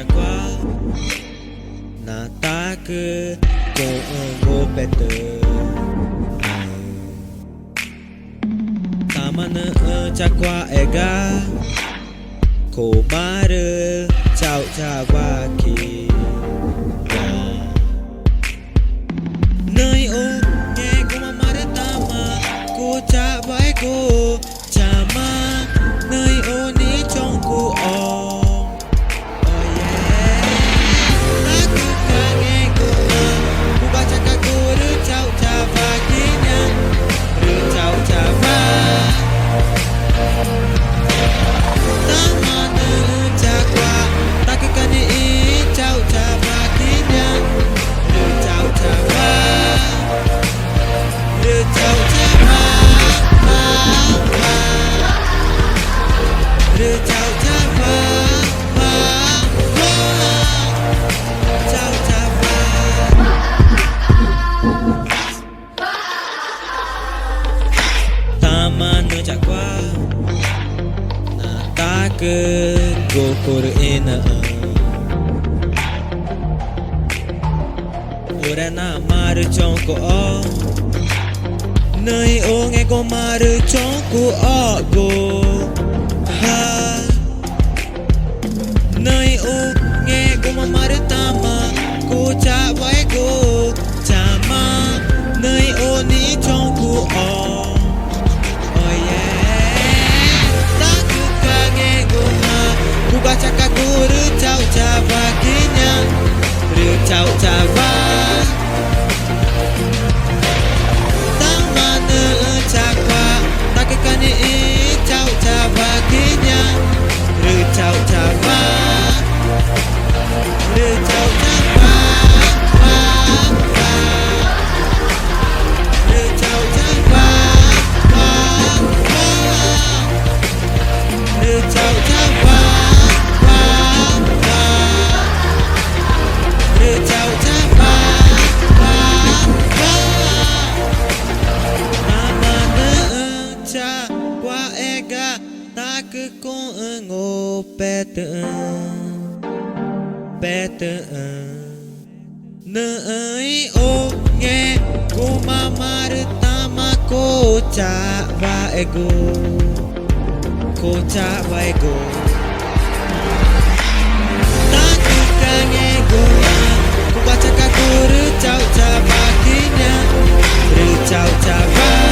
qua na ta cứ ngô bê tơ ta mà nơ cha qua ega cô ba rơ chào cha qua kỳ nơi ô nghe cô mà rơ ta mà cô cha vai cô cha mà nơi ô ní trong cô o Gokur ina ora na mar chonko o nơi ô nghe cô mar chonko o go ha nơi ô nghe cô mar tama cô cha vai go cha ma nơi ô ní chonko o baca kakuru chau chava kinya ru chau chava tamane chakwa takikani chau chava kinya ru chau chava ru chau chava ru chau chava ru chau chava nơi ô nghe cô mama tama cô cha và ego cô cha và ego ta cứ ca nghe cô cô baca kakuru chau cha và kinya ru chau cha va